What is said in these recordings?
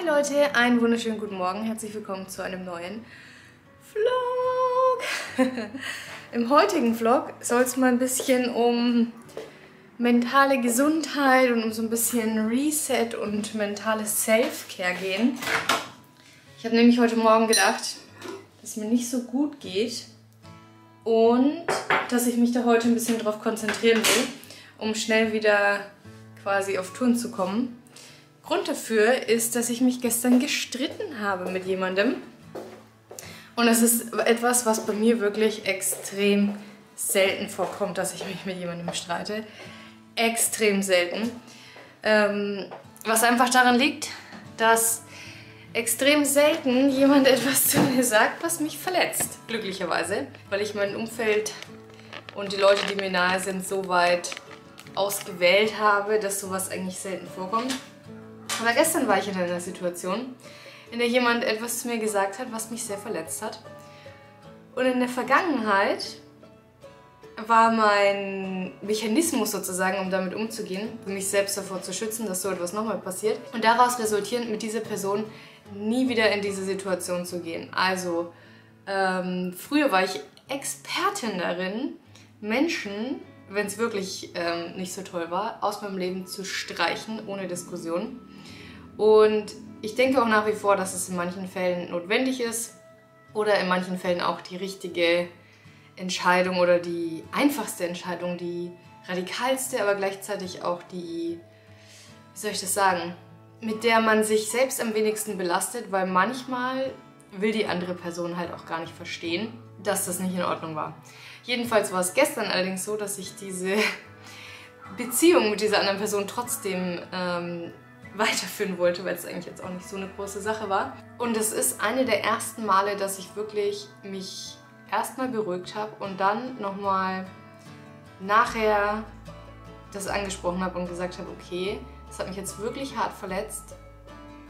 Hi Leute, einen wunderschönen guten Morgen. Herzlich willkommen zu einem neuen Vlog. Im heutigen Vlog soll es mal ein bisschen um mentale Gesundheit und um so ein bisschen Reset und mentales Self-Care gehen. Ich habe nämlich heute Morgen gedacht, dass es mir nicht so gut geht und dass ich mich da heute ein bisschen drauf konzentrieren will, um schnell wieder quasi auf Touren zu kommen. Grund dafür ist, dass ich mich gestern gestritten habe mit jemandem. Und es ist etwas, was bei mir wirklich extrem selten vorkommt, dass ich mich mit jemandem streite. Extrem selten. Was einfach daran liegt, dass extrem selten jemand etwas zu mir sagt, was mich verletzt. Glücklicherweise, weil ich mein Umfeld und die Leute, die mir nahe sind, so weit ausgewählt habe, dass sowas eigentlich selten vorkommt. Aber gestern war ich in einer Situation, in der jemand etwas zu mir gesagt hat, was mich sehr verletzt hat. Und in der Vergangenheit war mein Mechanismus sozusagen, um damit umzugehen, mich selbst davor zu schützen, dass so etwas nochmal passiert. Und daraus resultierend, mit dieser Person nie wieder in diese Situation zu gehen. Also, früher war ich Expertin darin, Menschen, wenn es wirklich nicht so toll war, aus meinem Leben zu streichen, ohne Diskussion. Und ich denke auch nach wie vor, dass es in manchen Fällen notwendig ist oder in manchen Fällen auch die richtige Entscheidung oder die einfachste Entscheidung, die radikalste, aber gleichzeitig auch die, wie soll ich das sagen, mit der man sich selbst am wenigsten belastet, weil manchmal will die andere Person halt auch gar nicht verstehen, dass das nicht in Ordnung war. Jedenfalls war es gestern allerdings so, dass ich diese Beziehung mit dieser anderen Person trotzdem weiterführen wollte, weil es eigentlich jetzt auch nicht so eine große Sache war. Und es ist eine der ersten Male, dass ich wirklich mich erstmal beruhigt habe und dann nochmal nachher das angesprochen habe und gesagt habe, okay, das hat mich jetzt wirklich hart verletzt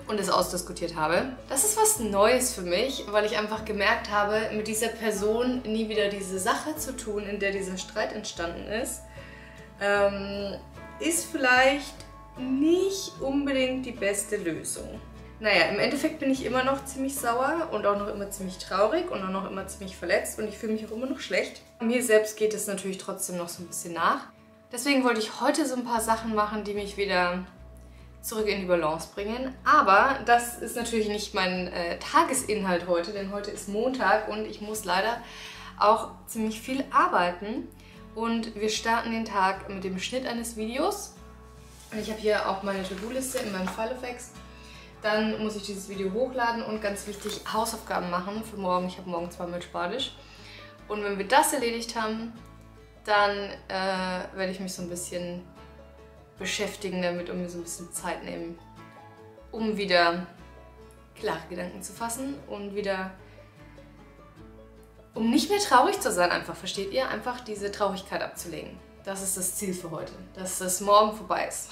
und es ausdiskutiert habe. Das ist was Neues für mich, weil ich einfach gemerkt habe, mit dieser Person nie wieder diese Sache zu tun, in der dieser Streit entstanden ist, ist vielleicht nicht unbedingt die beste Lösung. Naja, im Endeffekt bin ich immer noch ziemlich sauer und auch noch immer ziemlich traurig und auch noch immer ziemlich verletzt und ich fühle mich auch immer noch schlecht. Mir selbst geht es natürlich trotzdem noch so ein bisschen nach. Deswegen wollte ich heute so ein paar Sachen machen, die mich wieder zurück in die Balance bringen. Aber das ist natürlich nicht mein Tagesinhalt heute, denn heute ist Montag und ich muss leider auch ziemlich viel arbeiten. Und wir starten den Tag mit dem Schnitt eines Videos. Und ich habe hier auch meine To-Do-Liste in meinem Filefax. Dann muss ich dieses Video hochladen und ganz wichtig, Hausaufgaben machen für morgen. Ich habe morgen zweimal Spanisch. Und wenn wir das erledigt haben, dann werde ich mich so ein bisschen beschäftigen damit und mir so ein bisschen Zeit nehmen, um wieder klare Gedanken zu fassen und wieder, um nicht mehr traurig zu sein, einfach, versteht ihr? Einfach diese Traurigkeit abzulegen. Das ist das Ziel für heute, dass das morgen vorbei ist.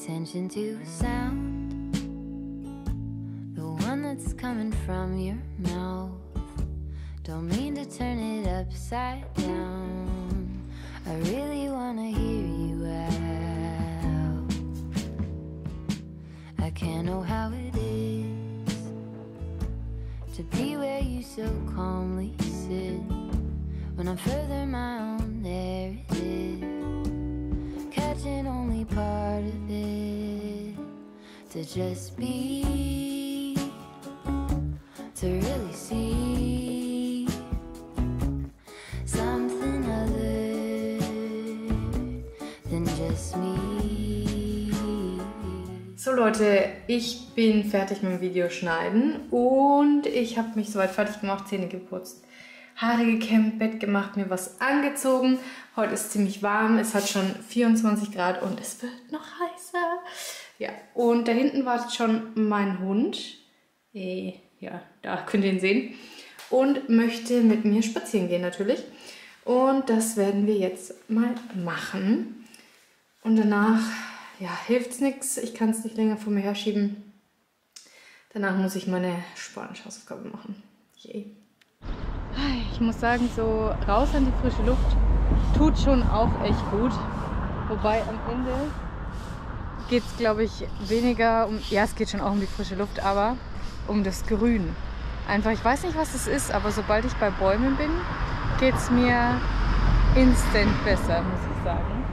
Attention to sound, the one that's coming from your mouth. Don't mean to turn it upside down. I really wanna hear you out. I can't know how it is to be where you so calmly sit. When I'm further my own, there it is. Catching only part of it, to just be, to really see something other than just me. So Leute, ich bin fertig mit dem Videoschneiden und ich habe mich soweit fertig gemacht, Zähne geputzt, Haare gekämmt, Bett gemacht, mir was angezogen. Heute ist ziemlich warm, es hat schon 24 Grad und es wird noch heißer. Ja, und da hinten wartet schon mein Hund. Ja, da könnt ihr ihn sehen. Und möchte mit mir spazieren gehen natürlich. Und das werden wir jetzt mal machen. Und danach, ja, hilft es nichts. Ich kann es nicht länger vor mir herschieben. Danach muss ich meine Spanisch-Hausaufgabe machen. Yay. Ich muss sagen, so raus an die frische Luft tut schon auch echt gut. Wobei am Ende geht es, glaube ich, weniger um, ja, es geht schon auch um die frische Luft, aber um das Grün. Einfach, ich weiß nicht, was es ist, aber sobald ich bei Bäumen bin, geht es mir instant besser, muss ich sagen.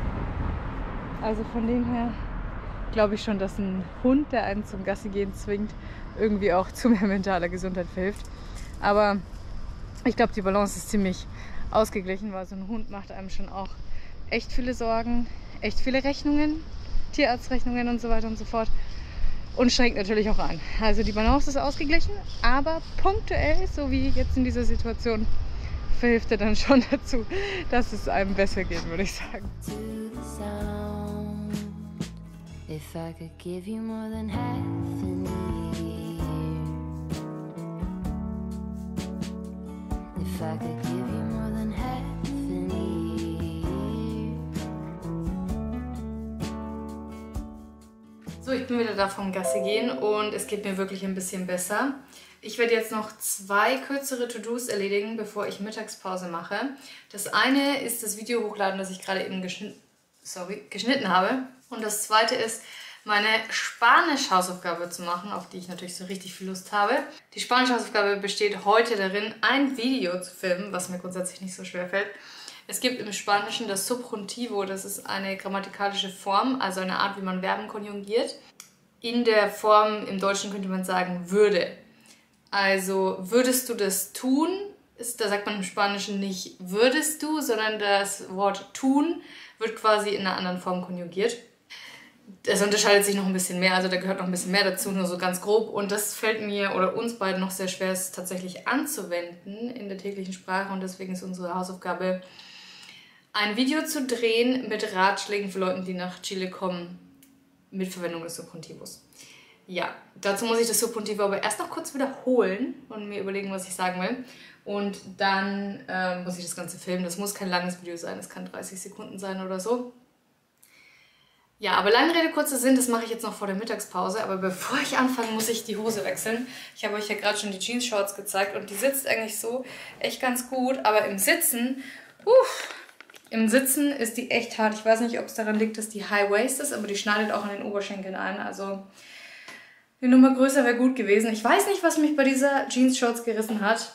Also von dem her glaube ich schon, dass ein Hund, der einen zum Gassi gehen zwingt, irgendwie auch zu mehr mentaler Gesundheit verhilft. Aber ich glaube, die Balance ist ziemlich ausgeglichen, weil so ein Hund macht einem schon auch echt viele Sorgen, echt viele Rechnungen, Tierarztrechnungen und so weiter und so fort. Und schränkt natürlich auch an. Also die Balance ist ausgeglichen, aber punktuell, so wie jetzt in dieser Situation, verhilft er dann schon dazu, dass es einem besser geht, würde ich sagen. If I could give you more than half an year, if I could give you more than half an year. So, ich bin wieder da vom Gassi gehen und es geht mir wirklich ein bisschen besser. Ich werde jetzt noch 2 kürzere To-Dos erledigen, bevor ich Mittagspause mache. Das eine ist das Video hochladen, das ich gerade eben geschnitten habe. Und das zweite ist, meine Spanisch-Hausaufgabe zu machen, auf die ich natürlich so richtig viel Lust habe. Die Spanisch-Hausaufgabe besteht heute darin, ein Video zu filmen, was mir grundsätzlich nicht so schwer fällt. Es gibt im Spanischen das Subjuntivo, das ist eine grammatikalische Form, also eine Art, wie man Verben konjugiert. In der Form, im Deutschen könnte man sagen, würde. Also, würdest du das tun? Da sagt man im Spanischen nicht würdest du, sondern das Wort tun wird quasi in einer anderen Form konjugiert. Das unterscheidet sich noch ein bisschen mehr, also da gehört noch ein bisschen mehr dazu, nur so ganz grob. Und das fällt mir oder uns beiden noch sehr schwer, es tatsächlich anzuwenden in der täglichen Sprache. Und deswegen ist unsere Hausaufgabe, ein Video zu drehen mit Ratschlägen für Leute, die nach Chile kommen, mit Verwendung des Subjuntivos. Ja, dazu muss ich das Subjuntivo aber erst noch kurz wiederholen und mir überlegen, was ich sagen will. Und dann muss ich das Ganze filmen. Das muss kein langes Video sein, es kann 30 Sekunden sein oder so. Ja, aber lange Rede, kurzer Sinn, das mache ich jetzt noch vor der Mittagspause. Aber bevor ich anfange, muss ich die Hose wechseln. Ich habe euch ja gerade schon die Jeans-Shorts gezeigt und die sitzt eigentlich so echt ganz gut. Aber im Sitzen ist die echt hart. Ich weiß nicht, ob es daran liegt, dass die High-Waist ist, aber die schneidet auch an den Oberschenkeln ein. Also eine Nummer größer wäre gut gewesen. Ich weiß nicht, was mich bei dieser Jeans-Shorts geritten hat,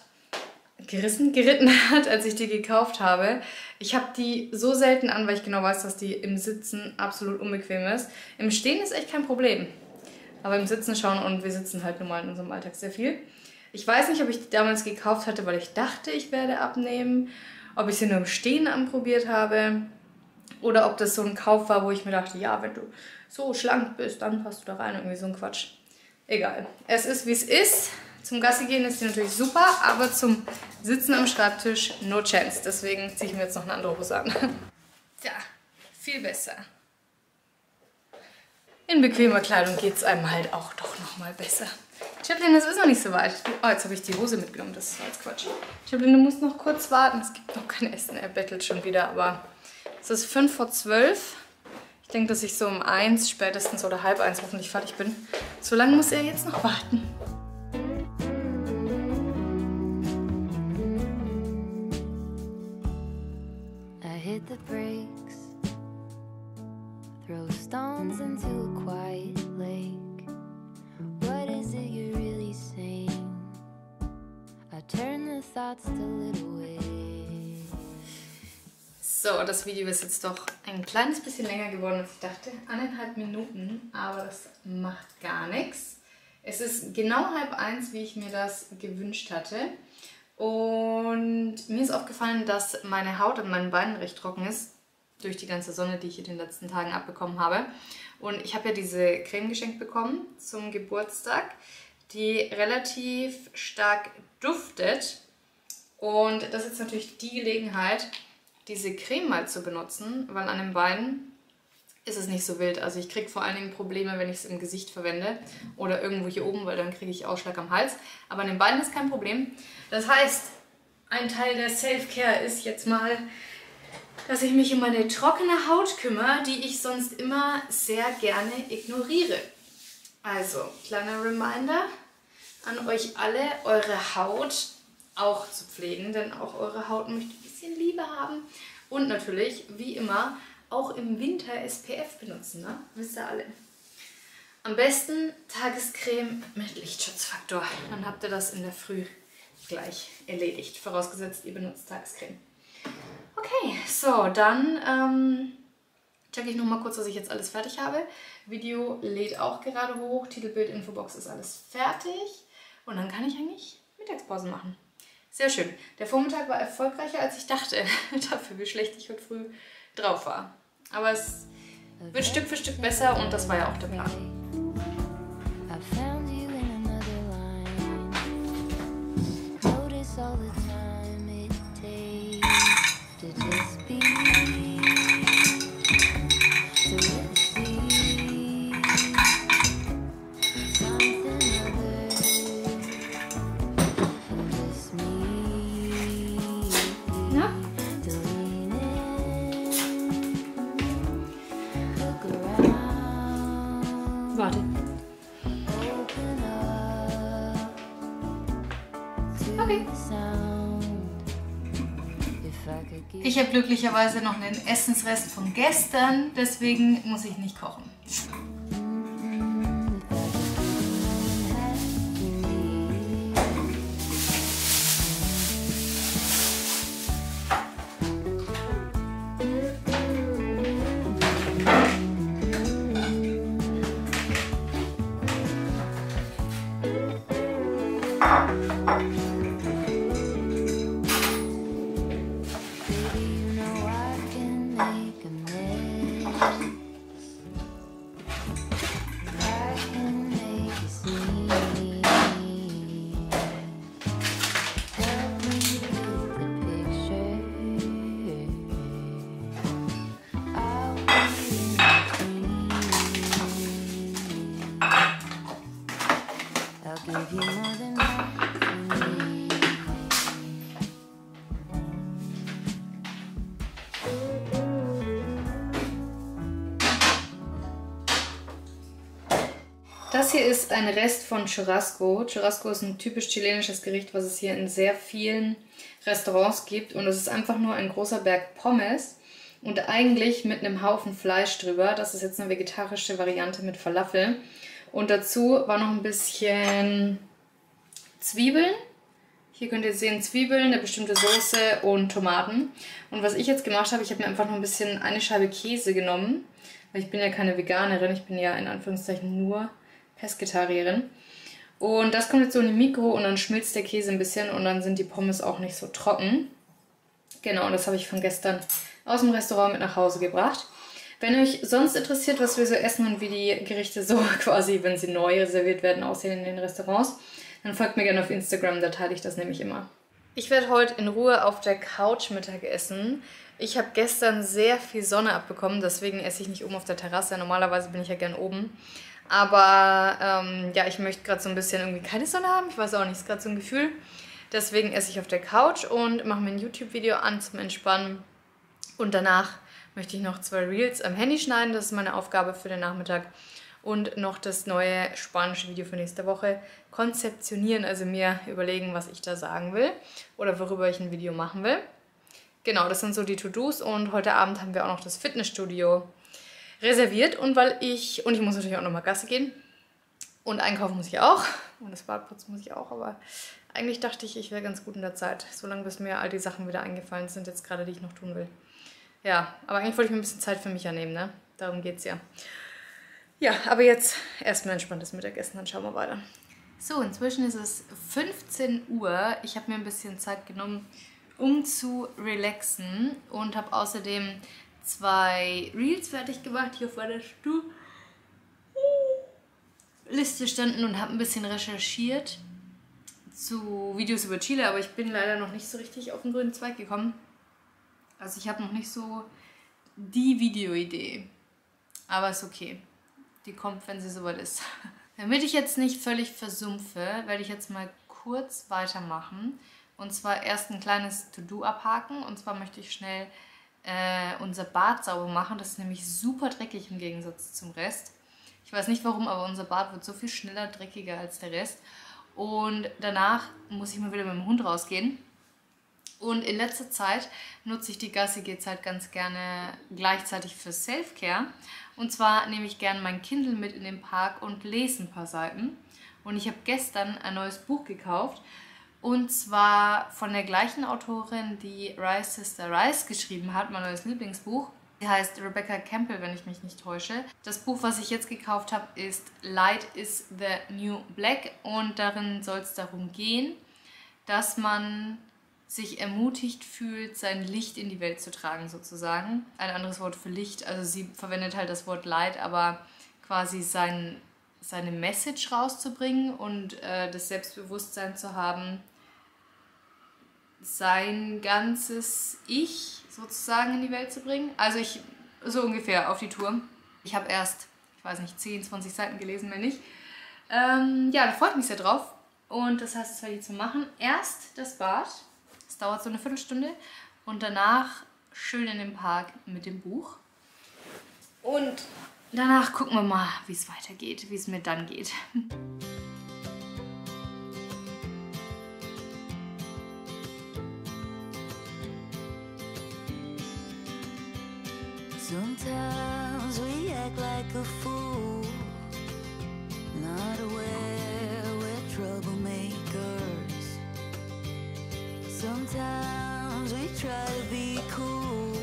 als ich die gekauft habe. Ich habe die so selten an, weil ich genau weiß, dass die im Sitzen absolut unbequem ist. Im Stehen ist echt kein Problem. Aber im Sitzen schauen, und wir sitzen halt nun mal in unserem Alltag sehr viel. Ich weiß nicht, ob ich die damals gekauft hatte, weil ich dachte, ich werde abnehmen. Ob ich sie nur im Stehen anprobiert habe. Oder ob das so ein Kauf war, wo ich mir dachte, ja, wenn du so schlank bist, dann passt du da rein. Irgendwie so ein Quatsch. Egal. Es ist, wie es ist. Zum Gassi gehen ist die natürlich super, aber zum Sitzen am Schreibtisch no chance. Deswegen ziehe ich mir jetzt noch eine andere Hose an. Tja, viel besser. In bequemer Kleidung geht es einem halt auch doch nochmal besser. Chaplin, es ist noch nicht so weit. Oh, jetzt habe ich die Hose mitgenommen, das war jetzt Quatsch. Chaplin, du musst noch kurz warten, es gibt noch kein Essen. Er bettelt schon wieder, aber es ist 11:55. Ich denke, dass ich so um 1 spätestens oder 12:30 hoffentlich fertig bin. So lange muss er jetzt noch warten. Hit the brakes, throw stones into a quiet lake. What is it you're really saying? I turn the thoughts to little waves. So, das Video ist jetzt doch ein kleines bisschen länger geworden, als ich dachte. 1,5 Minuten, aber das macht gar nichts. Es ist genau 12:30, wie ich mir das gewünscht hatte. Und mir ist aufgefallen, dass meine Haut an meinen Beinen recht trocken ist, durch die ganze Sonne, die ich in den letzten Tagen abbekommen habe. Und ich habe ja diese Creme geschenkt bekommen zum Geburtstag, die relativ stark duftet. Und das ist jetzt natürlich die Gelegenheit, diese Creme mal zu benutzen, weil an den Beinen ist es nicht so wild. Also ich kriege vor allen Dingen Probleme, wenn ich es im Gesicht verwende oder irgendwo hier oben, weil dann kriege ich Ausschlag am Hals. Aber an den Beinen ist kein Problem. Das heißt, ein Teil der Self-Care ist jetzt mal, dass ich mich um meine trockene Haut kümmere, die ich sonst immer sehr gerne ignoriere. Also, kleiner Reminder an euch alle, eure Haut auch zu pflegen, denn auch eure Haut möchte ein bisschen Liebe haben. Und natürlich, wie immer, auch im Winter SPF benutzen, ne? Wisst ihr alle. Am besten Tagescreme mit Lichtschutzfaktor. Dann habt ihr das in der Früh gleich erledigt. Vorausgesetzt, ihr benutzt Tagescreme. Okay, so, dann checke ich nochmal kurz, dass ich jetzt alles fertig habe. Video lädt auch gerade hoch. Titelbild, Infobox ist alles fertig. Und dann kann ich eigentlich Mittagspause machen. Sehr schön. Der Vormittag war erfolgreicher, als ich dachte. Dafür, wie schlecht ich heute früh drauf war. Aber es wird Stück für Stück besser und das war ja auch der Plan. Warte. Okay. Ich habe glücklicherweise noch einen Essensrest von gestern, deswegen muss ich nicht kochen. Das hier ist ein Rest von Churrasco. Churrasco ist ein typisch chilenisches Gericht, was es hier in sehr vielen Restaurants gibt. Und es ist einfach nur ein großer Berg Pommes und eigentlich mit einem Haufen Fleisch drüber. Das ist jetzt eine vegetarische Variante mit Falafel. Und dazu war noch ein bisschen Zwiebeln. Hier könnt ihr sehen Zwiebeln, eine bestimmte Soße und Tomaten. Und was ich jetzt gemacht habe, ich habe mir einfach noch ein bisschen eine Scheibe Käse genommen. Weil ich bin ja keine Veganerin, ich bin ja in Anführungszeichen nur Pesketarierin. Und das kommt jetzt so in die Mikro und dann schmilzt der Käse ein bisschen und dann sind die Pommes auch nicht so trocken. Genau, und das habe ich von gestern aus dem Restaurant mit nach Hause gebracht. Wenn euch sonst interessiert, was wir so essen und wie die Gerichte so quasi, wenn sie neu reserviert werden, aussehen in den Restaurants, dann folgt mir gerne auf Instagram, da teile ich das nämlich immer. Ich werde heute in Ruhe auf der Couch Mittag essen. Ich habe gestern sehr viel Sonne abbekommen, deswegen esse ich nicht oben auf der Terrasse. Normalerweise bin ich ja gern oben. Aber ja, ich möchte gerade so ein bisschen irgendwie keine Sonne haben. Ich weiß auch nicht, ist gerade so ein Gefühl. Deswegen esse ich auf der Couch und mache mir ein YouTube-Video an zum Entspannen. Und danach möchte ich noch 2 Reels am Handy schneiden. Das ist meine Aufgabe für den Nachmittag. Und noch das neue spanische Video für nächste Woche konzeptionieren. Also mir überlegen, was ich da sagen will oder worüber ich ein Video machen will. Genau, das sind so die To-Dos. Und heute Abend haben wir auch noch das Fitnessstudio reserviert. Und ich muss natürlich auch nochmal Gassi gehen. Und einkaufen muss ich auch. Und das Bad putzen muss ich auch. Aber eigentlich dachte ich, ich wäre ganz gut in der Zeit. Solange bis mir all die Sachen wieder eingefallen sind, jetzt gerade, die ich noch tun will. Ja, aber eigentlich wollte ich mir ein bisschen Zeit für mich ja nehmen, ne? Darum geht's ja. Ja, aber jetzt erstmal entspanntes Mittagessen, dann schauen wir weiter. So, inzwischen ist es 15 Uhr. Ich habe mir ein bisschen Zeit genommen, um zu relaxen. Und habe außerdem 2 Reels fertig gemacht, hier auf meiner Liste standen und habe ein bisschen recherchiert zu Videos über Chile, aber ich bin leider noch nicht so richtig auf den grünen Zweig gekommen. Also ich habe noch nicht so die Videoidee. Aber ist okay. Die kommt, wenn sie soweit ist. Damit ich jetzt nicht völlig versumpfe, werde ich jetzt mal kurz weitermachen. Und zwar erst ein kleines To-Do abhaken. Und zwar möchte ich schnell unser Bad sauber machen. Das ist nämlich super dreckig im Gegensatz zum Rest. Ich weiß nicht warum, aber unser Bad wird so viel schneller dreckiger als der Rest. Und danach muss ich mal wieder mit dem Hund rausgehen. Und in letzter Zeit nutze ich die Gassi-Geh-Zeit ganz gerne gleichzeitig für Self-Care. Und zwar nehme ich gerne mein Kindle mit in den Park und lese ein paar Seiten. Und ich habe gestern ein neues Buch gekauft. Und zwar von der gleichen Autorin, die Rise Sister Rise geschrieben hat, mein neues Lieblingsbuch. Sie heißt Rebecca Campbell, wenn ich mich nicht täusche. Das Buch, was ich jetzt gekauft habe, ist Light is the New Black. Und darin soll es darum gehen, dass man sich ermutigt fühlt, sein Licht in die Welt zu tragen, sozusagen. Ein anderes Wort für Licht, also sie verwendet halt das Wort Light, aber quasi seine Message rauszubringen und das Selbstbewusstsein zu haben, sein ganzes Ich sozusagen in die Welt zu bringen. Also so ungefähr auf die Tour. Ich habe erst, ich weiß nicht, 10, 20 Seiten gelesen, mehr nicht. Ja, da freue ich mich sehr drauf. Und das heißt, das werde ich jetzt machen. Erst das Bad. Das dauert so eine Viertelstunde. Und danach schön in den Park mit dem Buch. Und danach gucken wir mal, wie es weitergeht, wie es mir dann geht. Sometimes we act like a fool, not aware we're troublemakers. Sometimes we try to be cool,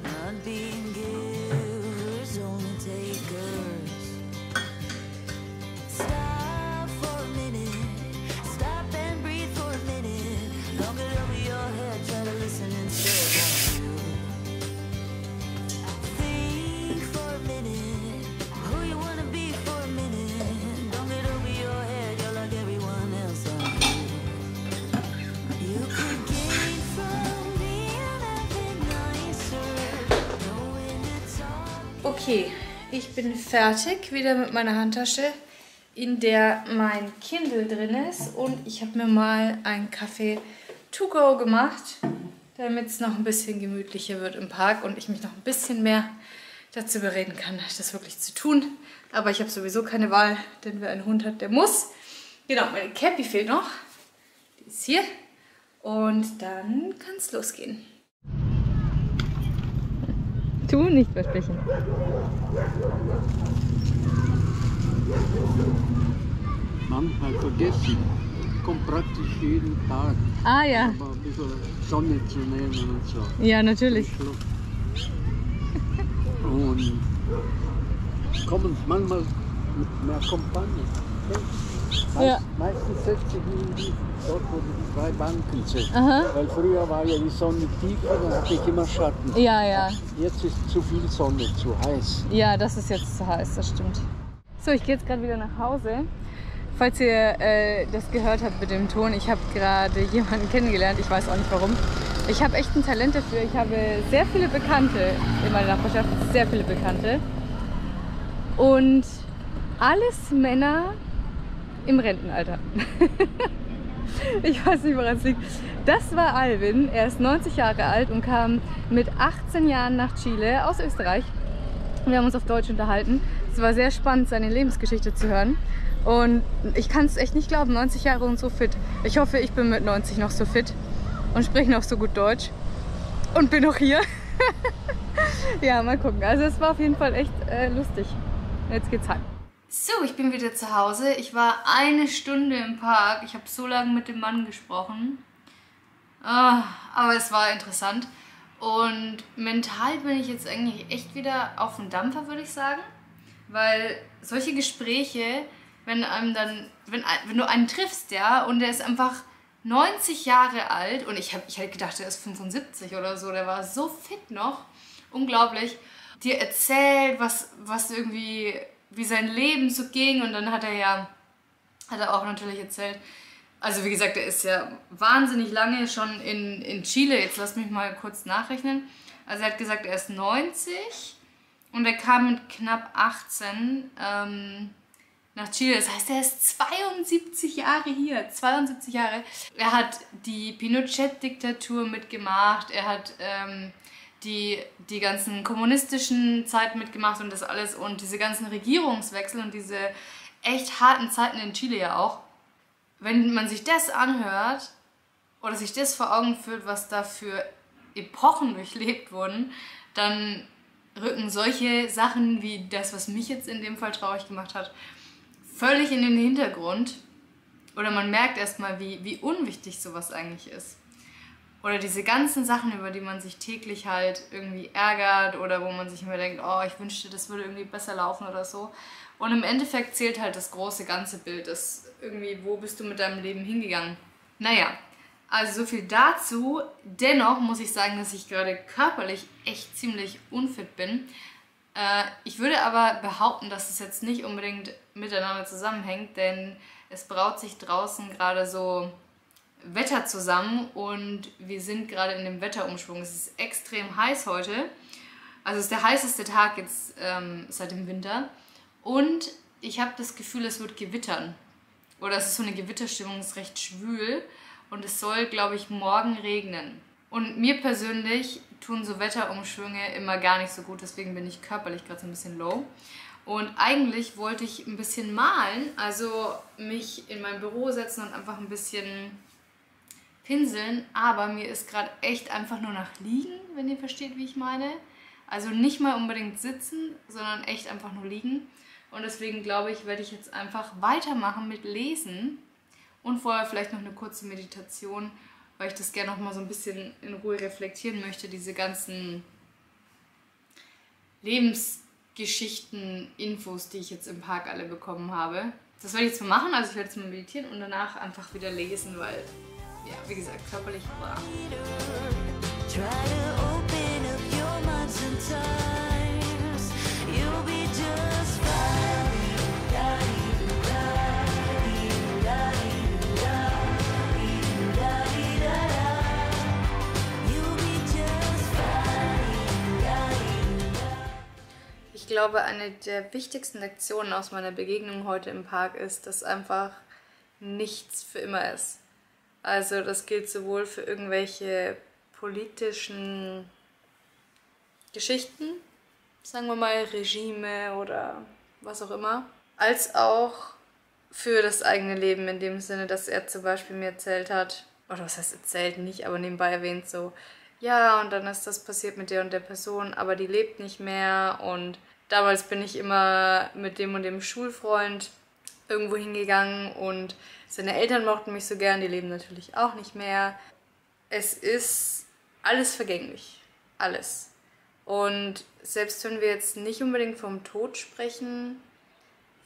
not being givers, only takers. Stop for a minute, stop and breathe for a minute. Don't get over your head, try to listen instead. Okay, ich bin fertig, wieder mit meiner Handtasche, in der mein Kindle drin ist. Und ich habe mir mal einen Kaffee to go gemacht, damit es noch ein bisschen gemütlicher wird im Park und ich mich noch ein bisschen mehr dazu bereden kann, das wirklich zu tun. Aber ich habe sowieso keine Wahl, denn wer einen Hund hat, der muss. Genau, meine Cappy fehlt noch. Die ist hier. Und dann kann es losgehen. Tu nicht versprechen. Manchmal vergessen. Kommt praktisch jeden Tag. Ah ja. Aber ein bisschen Sonne zu nehmen und so. Ja, natürlich. Und kommen manchmal mit mehr Kompanie. Ja. Meistens setze ich mich dort, wo die 2 Banken sind. Aha. Weil früher war ja die Sonne tiefer, dann hatte ich immer Schatten. Ja, ja. Jetzt ist zu viel Sonne, zu heiß. Ja, das ist jetzt zu heiß, das stimmt. So, ich gehe jetzt gerade wieder nach Hause. Falls ihr das gehört habt mit dem Ton, ich habe gerade jemanden kennengelernt, ich weiß auch nicht warum. Ich habe echt ein Talent dafür. Ich habe sehr viele Bekannte in meiner Nachbarschaft, sehr viele Bekannte. Und alles Männer im Rentenalter. Ich weiß nicht, woran es liegt. Das war Alvin, er ist 90 Jahre alt und kam mit 18 Jahren nach Chile aus Österreich. Wir haben uns auf Deutsch unterhalten. Es war sehr spannend, seine Lebensgeschichte zu hören. Und ich kann es echt nicht glauben, 90 Jahre und so fit. Ich hoffe, ich bin mit 90 noch so fit und spreche noch so gut Deutsch. Und bin noch hier. Ja, mal gucken. Also es war auf jeden Fall echt lustig. Jetzt geht's heim. So, ich bin wieder zu Hause. Ich war 1 Stunde im Park. Ich habe so lange mit dem Mann gesprochen. Aber es war interessant. Und mental bin ich jetzt eigentlich echt wieder auf dem Dampfer, würde ich sagen. Weil solche Gespräche, wenn du einen triffst, ja, und der ist einfach 90 Jahre alt und ich hätte gedacht, der ist 75 oder so, der war so fit noch, unglaublich, dir erzählt, was irgendwie, wie sein Leben so ging, und dann hat er auch natürlich erzählt, also wie gesagt, er ist ja wahnsinnig lange schon in Chile, jetzt lass mich mal kurz nachrechnen, also er hat gesagt, er ist 90 Und er kam mit knapp 18 nach Chile. Das heißt, er ist 72 Jahre hier. 72 Jahre. Er hat die Pinochet-Diktatur mitgemacht. Er hat die ganzen kommunistischen Zeiten mitgemacht und das alles. Und diese ganzen Regierungswechsel und diese echt harten Zeiten in Chile ja auch. Wenn man sich das anhört oder sich das vor Augen führt, was da für Epochen durchlebt wurden, dann rücken solche Sachen wie das, was mich jetzt in dem Fall traurig gemacht hat, völlig in den Hintergrund. Oder man merkt erstmal, wie unwichtig sowas eigentlich ist. Oder diese ganzen Sachen, über die man sich täglich halt irgendwie ärgert oder wo man sich immer denkt, oh, ich wünschte, das würde irgendwie besser laufen oder so. Und im Endeffekt zählt halt das große ganze Bild, das irgendwie, wo bist du mit deinem Leben hingegangen? Naja, also so viel dazu. Dennoch muss ich sagen, dass ich gerade körperlich echt ziemlich unfit bin. Ich würde aber behaupten, dass es jetzt nicht unbedingt miteinander zusammenhängt, denn es braut sich draußen gerade so Wetter zusammen und wir sind gerade in dem Wetterumschwung. Es ist extrem heiß heute. Also es ist der heißeste Tag jetzt seit dem Winter. Und ich habe das Gefühl, es wird gewittern. Oder es ist so eine Gewitterstimmung, es ist recht schwül. Und es soll, glaube ich, morgen regnen. Und mir persönlich tun so Wetterumschwünge immer gar nicht so gut. Deswegen bin ich körperlich gerade so ein bisschen low. Und eigentlich wollte ich ein bisschen malen. Also mich in mein Büro setzen und einfach ein bisschen pinseln. Aber mir ist gerade echt einfach nur nach liegen, wenn ihr versteht, wie ich meine. Also nicht mal unbedingt sitzen, sondern echt einfach nur liegen. Und deswegen glaube ich, werde ich jetzt einfach weitermachen mit Lesen. Und vorher vielleicht noch eine kurze Meditation, weil ich das gerne noch mal so ein bisschen in Ruhe reflektieren möchte, diese ganzen Lebensgeschichten, Infos, die ich jetzt im Park alle bekommen habe. Das werde ich jetzt mal machen, also ich werde jetzt mal meditieren und danach einfach wieder lesen, weil, ja, wie gesagt, körperlich war. Ich glaube, eine der wichtigsten Lektionen aus meiner Begegnung heute im Park ist, dass einfach nichts für immer ist. Also das gilt sowohl für irgendwelche politischen Geschichten, sagen wir mal Regime oder was auch immer, als auch für das eigene Leben in dem Sinne, dass er zum Beispiel mir erzählt hat, oder was heißt erzählt nicht, aber nebenbei erwähnt so, ja, und dann ist das passiert mit der und der Person, aber die lebt nicht mehr und damals bin ich immer mit dem und dem Schulfreund irgendwo hingegangen und seine Eltern mochten mich so gern, die leben natürlich auch nicht mehr. Es ist alles vergänglich, alles. Und selbst wenn wir jetzt nicht unbedingt vom Tod sprechen,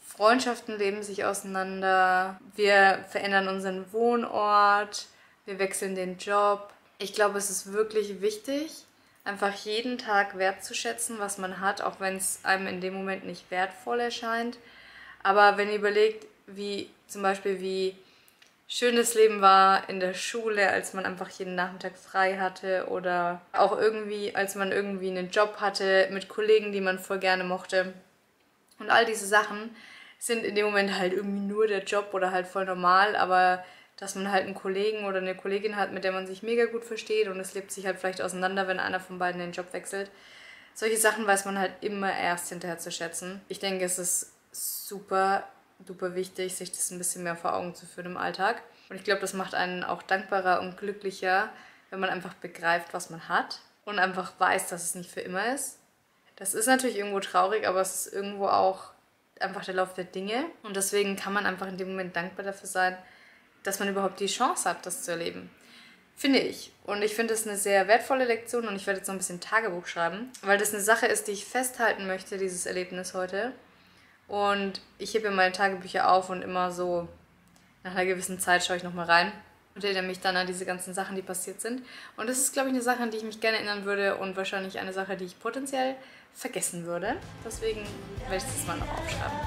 Freundschaften leben sich auseinander, wir verändern unseren Wohnort, wir wechseln den Job. Ich glaube, es ist wirklich wichtig, einfach jeden Tag wertzuschätzen, was man hat, auch wenn es einem in dem Moment nicht wertvoll erscheint. Aber wenn ihr überlegt, wie zum Beispiel wie schön das Leben war in der Schule, als man einfach jeden Nachmittag frei hatte oder auch irgendwie, als man irgendwie einen Job hatte mit Kollegen, die man voll gerne mochte. Und all diese Sachen sind in dem Moment halt irgendwie nur der Job oder halt voll normal, aber dass man halt einen Kollegen oder eine Kollegin hat, mit der man sich mega gut versteht und es lebt sich halt vielleicht auseinander, wenn einer von beiden den Job wechselt. Solche Sachen weiß man halt immer erst hinterher zu schätzen. Ich denke, es ist super, super wichtig, sich das ein bisschen mehr vor Augen zu führen im Alltag. Und ich glaube, das macht einen auch dankbarer und glücklicher, wenn man einfach begreift, was man hat und einfach weiß, dass es nicht für immer ist. Das ist natürlich irgendwo traurig, aber es ist irgendwo auch einfach der Lauf der Dinge. Und deswegen kann man einfach in dem Moment dankbar dafür sein, dass man überhaupt die Chance hat, das zu erleben. Finde ich. Und ich finde es eine sehr wertvolle Lektion und ich werde jetzt noch ein bisschen Tagebuch schreiben, weil das eine Sache ist, die ich festhalten möchte, dieses Erlebnis heute. Und ich hebe meine Tagebücher auf und immer so nach einer gewissen Zeit schaue ich nochmal rein und erinnere mich dann an diese ganzen Sachen, die passiert sind. Und das ist, glaube ich, eine Sache, an die ich mich gerne erinnern würde und wahrscheinlich eine Sache, die ich potenziell vergessen würde. Deswegen werde ich das mal noch aufschreiben.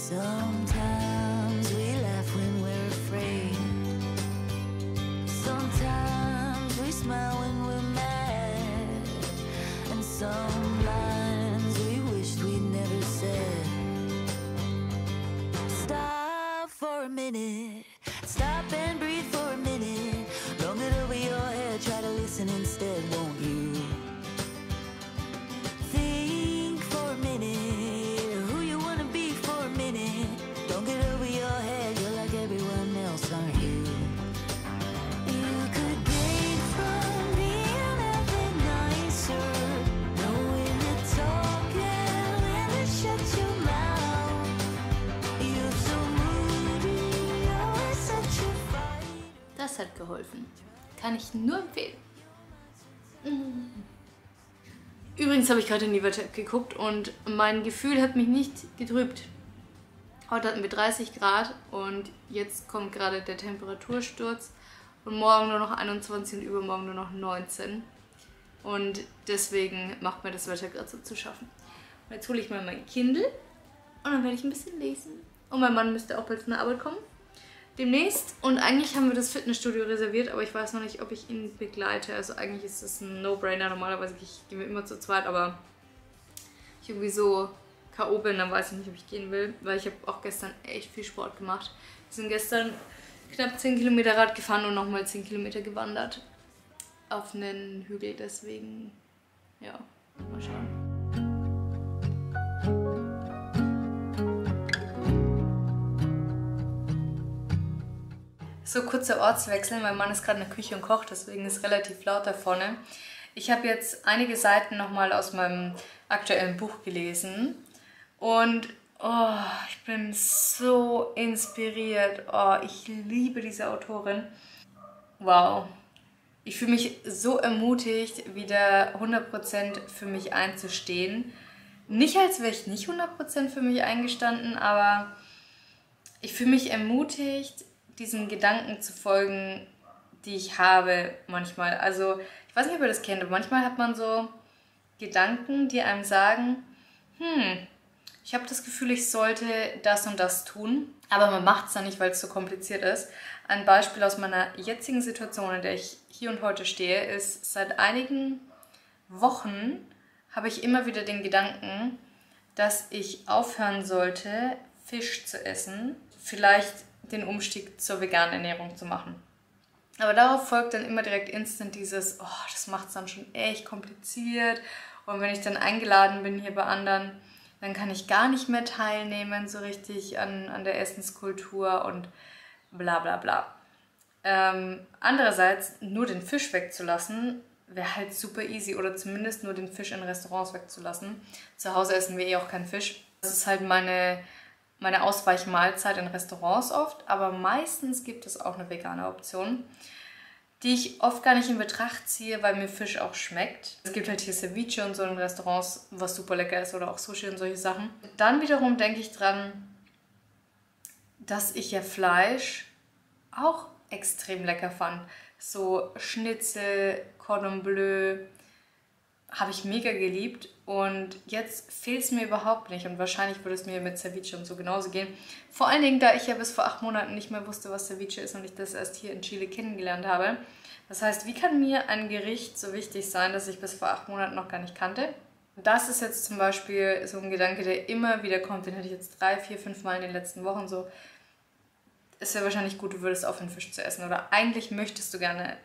Sometimes we laugh when we're afraid. Sometimes some lines we wished we'd never said. Stop for a minute, stop and breathe for a minute. Long it over your head, try to listen instead, won't you? Think for a minute, who you wanna be for a minute. Don't get over your head, you're like everyone else, aren't you? You could gain from being a bit nicer, knowing to talk and when to shut your mouth. You're so moody, always such a fighter. Das hat geholfen. Kann ich nur empfehlen. Übrigens habe ich gerade in die Wetter-App geguckt und mein Gefühl hat mich nicht getrübt. Heute hatten wir 30 Grad und jetzt kommt gerade der Temperatursturz und morgen nur noch 21 und übermorgen nur noch 19. Und deswegen macht mir das Wetter gerade so zu schaffen. Und jetzt hole ich mal mein Kindle und dann werde ich ein bisschen lesen. Und mein Mann müsste auch bald von der Arbeit kommen. Demnächst. Und eigentlich haben wir das Fitnessstudio reserviert, aber ich weiß noch nicht, ob ich ihn begleite. Also eigentlich ist das ein No-Brainer. Normalerweise gehen wir immer zu zweit, aber ich irgendwie so K.O. bin, dann weiß ich nicht, ob ich gehen will. Weil ich habe auch gestern echt viel Sport gemacht. Wir sind gestern knapp 10 Kilometer Rad gefahren und nochmal 10 Kilometer gewandert. Auf einen Hügel, deswegen, ja, mal schauen. So, kurzer Ortswechsel. Mein Mann ist gerade in der Küche und kocht, deswegen ist es relativ laut da vorne. Ich habe jetzt einige Seiten nochmal aus meinem aktuellen Buch gelesen und oh, ich bin so inspiriert. Oh, ich liebe diese Autorin. Wow. Ich fühle mich so ermutigt, wieder 100% für mich einzustehen. Nicht, als wäre ich nicht 100% für mich eingestanden, aber ich fühle mich ermutigt, diesen Gedanken zu folgen, die ich habe manchmal. Also, ich weiß nicht, ob ihr das kennt, aber manchmal hat man so Gedanken, die einem sagen, ich habe das Gefühl, ich sollte das und das tun, aber man macht es dann nicht, weil es so kompliziert ist. Ein Beispiel aus meiner jetzigen Situation, in der ich hier und heute stehe, ist, seit einigen Wochen habe ich immer wieder den Gedanken, dass ich aufhören sollte, Fisch zu essen, vielleicht den Umstieg zur veganen Ernährung zu machen. Aber darauf folgt dann immer direkt instant dieses, oh, das macht es dann schon echt kompliziert. Und wenn ich dann eingeladen bin hier bei anderen, dann kann ich gar nicht mehr teilnehmen so richtig an der Essenskultur und bla bla bla. Andererseits, nur den Fisch wegzulassen, wäre halt super easy. Oder zumindest nur den Fisch in Restaurants wegzulassen. Zu Hause essen wir eh auch keinen Fisch. Das ist halt meine Ausweichmahlzeit in Restaurants oft, aber meistens gibt es auch eine vegane Option, die ich oft gar nicht in Betracht ziehe, weil mir Fisch auch schmeckt. Es gibt halt hier Ceviche und so in Restaurants, was super lecker ist, oder auch Sushi und solche Sachen. Dann wiederum denke ich dran, dass ich ja Fleisch auch extrem lecker fand. So Schnitzel, Cordon Bleu, habe ich mega geliebt und jetzt fehlt es mir überhaupt nicht und wahrscheinlich würde es mir mit Ceviche und so genauso gehen. Vor allen Dingen, da ich ja bis vor 8 Monaten nicht mehr wusste, was Ceviche ist und ich das erst hier in Chile kennengelernt habe. Das heißt, wie kann mir ein Gericht so wichtig sein, das ich bis vor 8 Monaten noch gar nicht kannte? Das ist jetzt zum Beispiel so ein Gedanke, der immer wieder kommt, den hatte ich jetzt 3, 4, 5 Mal in den letzten Wochen so. Es wäre wahrscheinlich gut, du würdest aufhören, Fisch zu essen oder eigentlich möchtest du gerne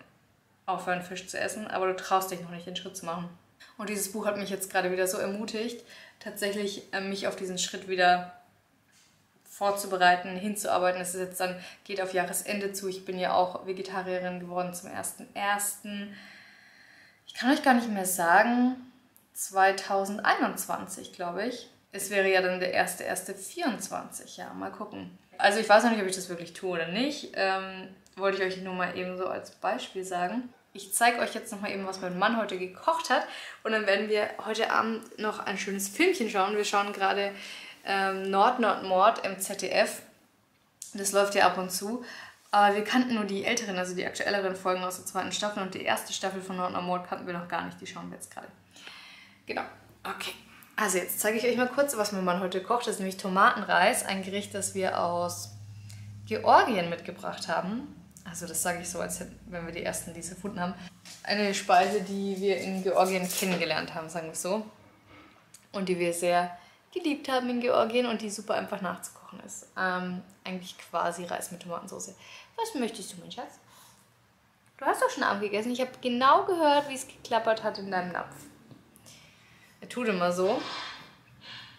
aufhören, Fisch zu essen, aber du traust dich noch nicht, den Schritt zu machen. Und dieses Buch hat mich jetzt gerade wieder so ermutigt, tatsächlich mich auf diesen Schritt wieder vorzubereiten, hinzuarbeiten. Es ist jetzt dann, geht auf Jahresende zu. Ich bin ja auch Vegetarierin geworden zum 1.1. Ich kann euch gar nicht mehr sagen, 2021, glaube ich. Es wäre ja dann der 1.1.24, ja, mal gucken. Also ich weiß noch nicht, ob ich das wirklich tue oder nicht. Wollte ich euch nur mal eben so als Beispiel sagen. Ich zeige euch jetzt nochmal eben, was mein Mann heute gekocht hat. Und dann werden wir heute Abend noch ein schönes Filmchen schauen. Wir schauen gerade Mord im ZDF. Das läuft ja ab und zu. Aber wir kannten nur die älteren, also die aktuelleren Folgen aus der 2. Staffel. Und die erste Staffel von Mord kannten wir noch gar nicht. Die schauen wir jetzt gerade. Genau. Okay. Also jetzt zeige ich euch mal kurz, was mein Mann heute kocht. Das ist nämlich Tomatenreis. Ein Gericht, das wir aus Georgien mitgebracht haben. Also das sage ich so, als wenn wir die ersten, die es erfunden haben. eine Speise, die wir in Georgien kennengelernt haben, sagen wir es so. Und die wir sehr geliebt haben in Georgien und die super einfach nachzukochen ist. Eigentlich quasi Reis mit Tomatensauce. Was möchtest du, mein Schatz? Du hast doch schon Abend gegessen. Ich habe genau gehört, wie es geklappert hat in deinem Napf. Er tut immer so,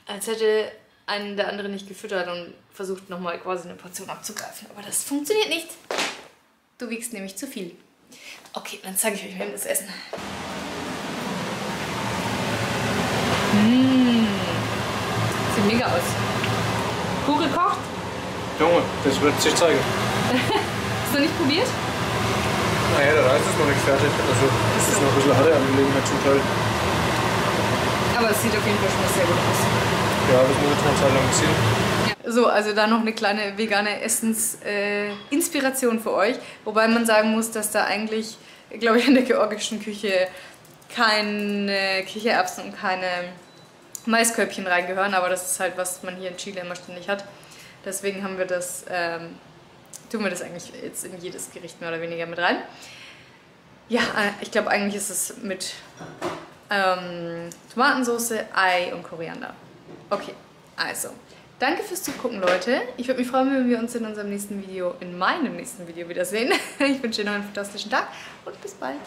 als hätte einen der andere nicht gefüttert und versucht nochmal quasi eine Portion abzugreifen. Aber das funktioniert nicht. Du wiegst nämlich zu viel. Okay, dann zeige ich euch mal das Essen. Sieht mega aus. Gut gekocht? Junge, das wird sich zeigen. Hast du noch nicht probiert? Naja, der Reis ist noch nicht fertig. Also, das ist noch ein bisschen harte Angelegenheit zum Teil. Aber es sieht auf jeden Fall schon mal sehr gut aus. Ja, das muss jetzt noch eine Zeit lang ziehen. So, also da noch eine kleine vegane Essensinspiration für euch. Wobei man sagen muss, dass da eigentlich, glaube ich, in der georgischen Küche keine Kichererbsen und keine Maiskörbchen reingehören. Aber das ist halt, was man hier in Chile immer ständig hat. Deswegen haben wir das, tun wir das eigentlich jetzt in jedes Gericht mehr oder weniger mit rein. Ja, ich glaube eigentlich ist es mit Tomatensauce, Ei und Koriander. Okay, also, danke fürs Zugucken, Leute. Ich würde mich freuen, wenn wir uns in unserem nächsten Video, in meinem nächsten Video wiedersehen. Ich wünsche Ihnen noch einen fantastischen Tag und bis bald.